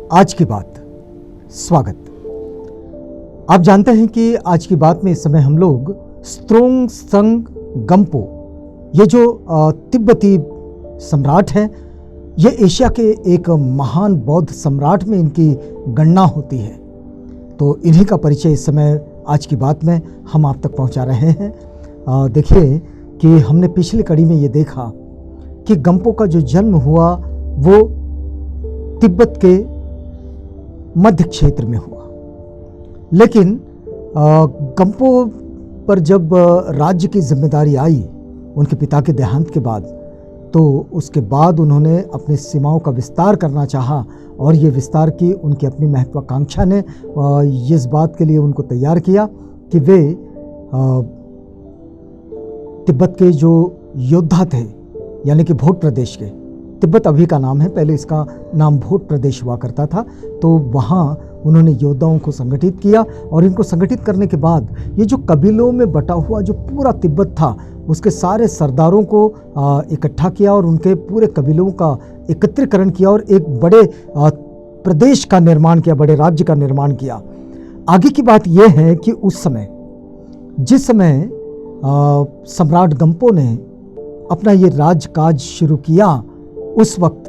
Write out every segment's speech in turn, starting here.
आज की बात। स्वागत। आप जानते हैं कि आज की बात में इस समय हम लोग स्त्रोंग त्संग गंपो, ये जो तिब्बती सम्राट हैं, ये एशिया के एक महान बौद्ध सम्राट में इनकी गणना होती है। तो इन्हीं का परिचय इस समय आज की बात में हम आप तक पहुंचा रहे हैं। देखिए कि हमने पिछली कड़ी में ये देखा कि गंपो का जो जन्म हुआ वो तिब्बत के मध्य क्षेत्र में हुआ, लेकिन गंपो पर जब राज्य की जिम्मेदारी आई उनके पिता के देहांत के बाद, तो उसके बाद उन्होंने अपनी सीमाओं का विस्तार करना चाहा और ये विस्तार की उनकी अपनी महत्वाकांक्षा ने इस बात के लिए उनको तैयार किया कि वे तिब्बत के जो योद्धा थे, यानी कि भोट प्रदेश के, तिब्बत अभी का नाम है, पहले इसका नाम भोट प्रदेश हुआ करता था, तो वहाँ उन्होंने योद्धाओं को संगठित किया और इनको संगठित करने के बाद ये जो कबीलों में बटा हुआ जो पूरा तिब्बत था उसके सारे सरदारों को इकट्ठा किया और उनके पूरे कबीलों का एकत्रीकरण किया और एक बड़े प्रदेश का निर्माण किया, बड़े राज्य का निर्माण किया। आगे की बात यह है कि उस समय, जिस समय सम्राट गंपो ने अपना ये राजकाज शुरू किया, उस वक्त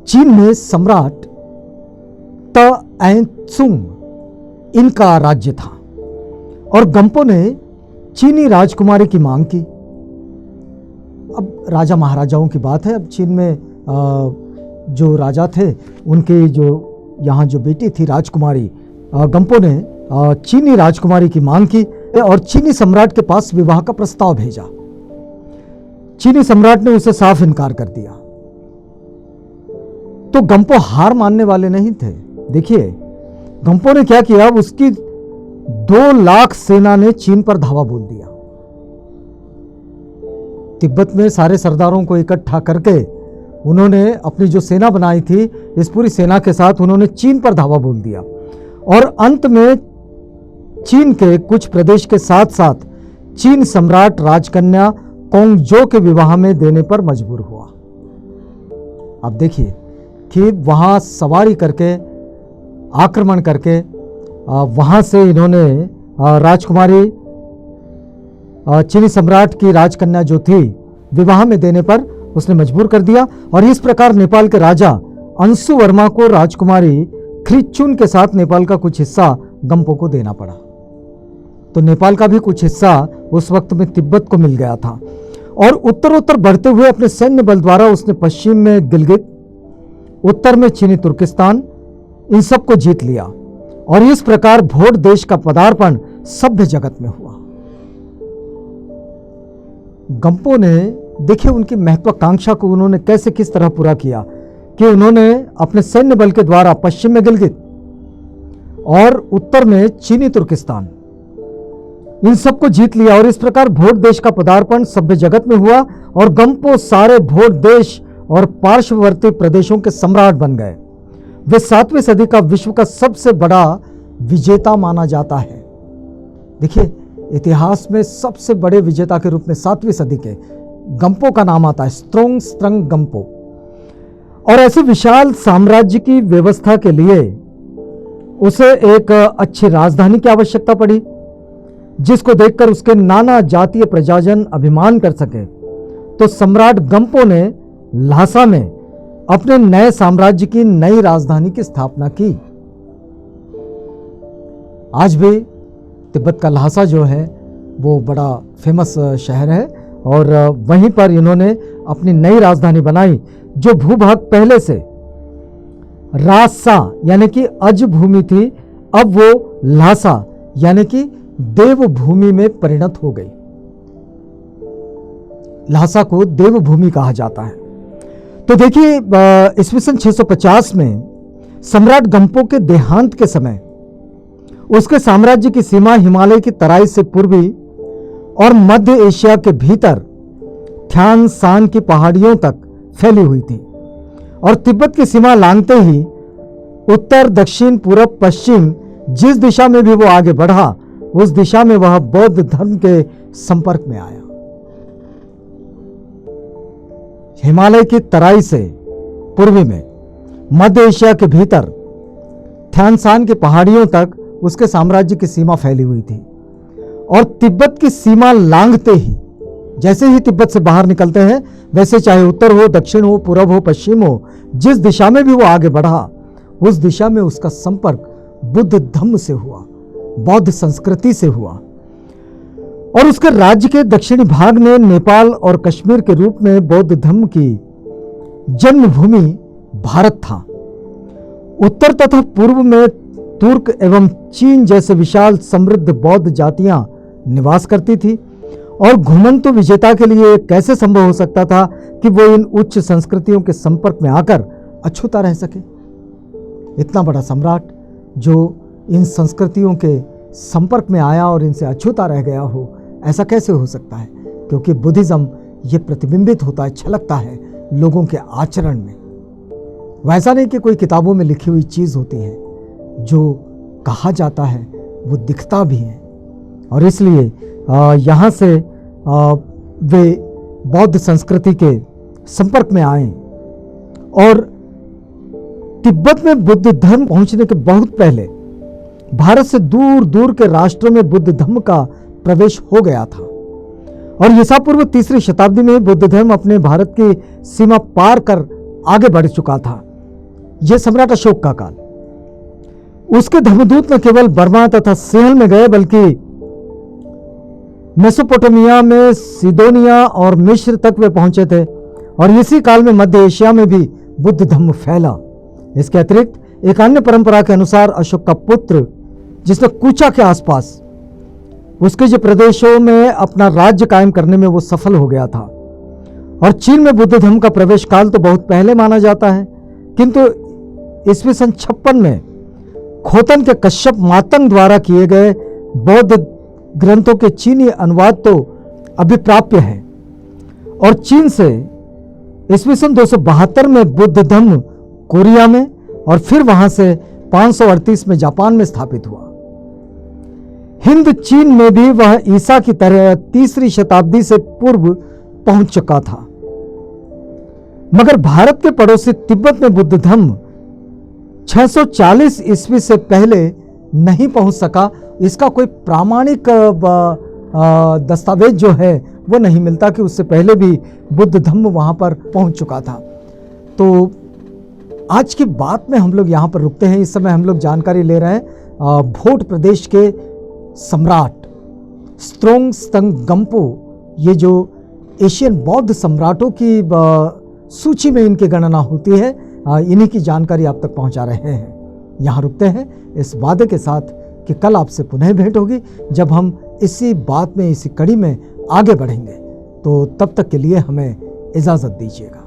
चीन में सम्राट त्सुंग इनका राज्य था और गंपो ने चीनी राजकुमारी की मांग की। अब राजा महाराजाओं की बात है। अब चीन में जो राजा थे उनके जो यहाँ जो बेटी थी राजकुमारी, गंपो ने चीनी राजकुमारी की मांग की और चीनी सम्राट के पास विवाह का प्रस्ताव भेजा। चीनी सम्राट ने उसे साफ इनकार कर दिया। तो गंपो हार मानने वाले नहीं थे। देखिए गंपो ने क्या किया, उसकी 2 लाख सेना ने चीन पर धावा बोल दिया। तिब्बत में सारे सरदारों को इकट्ठा करके उन्होंने अपनी जो सेना बनाई थी, इस पूरी सेना के साथ उन्होंने चीन पर धावा बोल दिया और अंत में चीन के कुछ प्रदेश के साथ साथ चीन सम्राट राजकन्या कोंगजो के विवाह में देने पर मजबूर हुआ। अब देखिए कि वहाँ सवारी करके, आक्रमण करके वहाँ से इन्होंने राजकुमारी, चीनी सम्राट की राजकन्या जो थी, विवाह में देने पर उसने मजबूर कर दिया और इस प्रकार नेपाल के राजा अंशु वर्मा को राजकुमारी ख्रिचुन के साथ नेपाल का कुछ हिस्सा गंपो को देना पड़ा। तो नेपाल का भी कुछ हिस्सा उस वक्त में तिब्बत को मिल गया था और उत्तरोत्तर बढ़ते हुए अपने सैन्य बल द्वारा उसने पश्चिम में गिलगित, उत्तर में चीनी तुर्किस्तान, इन सब को जीत लिया और इस प्रकार भोट देश का पदार्पण सभ्य जगत में हुआ। गंपो ने देखिए उनकी महत्वाकांक्षा को उन्होंने कैसे किस तरह पूरा किया कि उन्होंने अपने सैन्य बल के द्वारा पश्चिम में गिलगित और उत्तर में चीनी तुर्किस्तान, इन सबको जीत लिया और इस प्रकार भोट देश का पदार्पण सभ्य जगत में हुआ और गंपो सारे भोट देश और पार्श्ववर्ती प्रदेशों के सम्राट बन गए। वे 7वीं सदी का विश्व का सबसे बड़ा विजेता माना जाता है। देखिए इतिहास में सबसे बड़े विजेता के रूप में 7वीं सदी के गंपो का नाम आता है, स्त्रोंग त्संग गंपो। और ऐसे विशाल साम्राज्य की व्यवस्था के लिए उसे एक अच्छी राजधानी की आवश्यकता पड़ी जिसको देखकर उसके नाना जातीय प्रजाजन अभिमान कर सके। तो सम्राट गंपो ने ल्हासा में अपने नए साम्राज्य की नई राजधानी की स्थापना की। आज भी तिब्बत का ल्हासा जो है वो बड़ा फेमस शहर है और वहीं पर इन्होंने अपनी नई राजधानी बनाई जो भूभाग पहले से रासा यानी कि अज भूमि थी, अब वो ल्हासा यानी कि देवभूमि में परिणत हो गई। ल्हासा को देवभूमि कहा जाता है। तो देखिए ईस्वी सन 650 में सम्राट गंपो के देहांत के समय उसके साम्राज्य की सीमा हिमालय की तराई से पूर्वी और मध्य एशिया के भीतर थ्यान सान की पहाड़ियों तक फैली हुई थी और तिब्बत की सीमा लांघते ही उत्तर, दक्षिण, पूरब, पश्चिम जिस दिशा में भी वो आगे बढ़ा उस दिशा में वह बौद्ध धर्म के संपर्क में आया। हिमालय की तराई से पूर्वी में मध्य एशिया के भीतर थ्यानसान की पहाड़ियों तक उसके साम्राज्य की सीमा फैली हुई थी। और तिब्बत की सीमा लांघते ही, जैसे ही तिब्बत से बाहर निकलते हैं, वैसे चाहे उत्तर हो, दक्षिण हो, पूरब हो, पश्चिम हो, जिस दिशा में भी वो आगे बढ़ा, उस दिशा में उसका संपर्क बुद्ध धम्म से हुआ, बौद्ध संस्कृति से हुआ। और उसके राज्य के दक्षिणी भाग में नेपाल और कश्मीर के रूप में बौद्ध धम्म की जन्मभूमि भारत था। उत्तर तथा पूर्व में तुर्क एवं चीन जैसे विशाल समृद्ध बौद्ध जातियां निवास करती थी। और घुमंतु तो विजेता के लिए कैसे संभव हो सकता था कि वो इन उच्च संस्कृतियों के संपर्क में आकर अछूता रह सके। इतना बड़ा सम्राट जो इन संस्कृतियों के संपर्क में आया और इनसे अछूता रह गया हो, ऐसा कैसे हो सकता है? क्योंकि बुद्धिज्म ये प्रतिबिंबित होता है, छलकता है लोगों के आचरण में। वैसा नहीं कि कोई किताबों में लिखी हुई चीज़ होती है, जो कहा जाता है वो दिखता भी है। और इसलिए यहाँ से वे बौद्ध संस्कृति के संपर्क में आए। और तिब्बत में बुद्ध धर्म पहुंचने के बहुत पहले भारत से दूर दूर के राष्ट्रों में बुद्ध धर्म का प्रवेश हो गया था। और ईसा पूर्व 3री शताब्दी में बुद्ध धर्म अपने भारत की सीमा पार कर आगे बढ़ चुका था। यह सम्राट अशोक का काल। उसके धर्मदूत न केवल बर्मा तथा सिंहल में गए, बल्कि मेसोपोटामिया में सिदोनिया और मिस्र तक वे पहुंचे थे। और इसी काल में मध्य एशिया में भी बुद्ध धर्म फैला। इसके अतिरिक्त एक अन्य परंपरा के अनुसार अशोक का पुत्र, जिसने कूचा के आसपास उसके जो प्रदेशों में अपना राज्य कायम करने में वो सफल हो गया था। और चीन में बुद्ध धर्म का प्रवेश काल तो बहुत पहले माना जाता है, किंतु ईस्वी सन 56 में खोतन के कश्यप मातंग द्वारा किए गए बौद्ध ग्रंथों के चीनी अनुवाद तो अभी प्राप्य है। और चीन से ईस्वी सन 272 में बुद्ध धर्म कोरिया में और फिर वहां से 538 में जापान में स्थापित हुआ। हिंद चीन में भी वह ईसा की तरह 3री शताब्दी से पूर्व पहुंच चुका था। मगर भारत के पड़ोसी तिब्बत में बुद्ध धर्म 640 ईस्वी से पहले नहीं पहुंच सका। इसका कोई प्रामाणिक दस्तावेज जो है वो नहीं मिलता कि उससे पहले भी बुद्ध धर्म वहां पर पहुंच चुका था। तो आज की बात में हम लोग यहाँ पर रुकते हैं। इस समय हम लोग जानकारी ले रहे हैं भोट प्रदेश के सम्राट स्त्रोंग त्संगपो। ये जो एशियन बौद्ध सम्राटों की सूची में इनकी गणना होती है, इन्हीं की जानकारी आप तक पहुंचा रहे हैं। यहाँ रुकते हैं इस वादे के साथ कि कल आपसे पुनः भेंट होगी, जब हम इसी बात में, इसी कड़ी में आगे बढ़ेंगे। तो तब तक के लिए हमें इजाज़त दीजिएगा।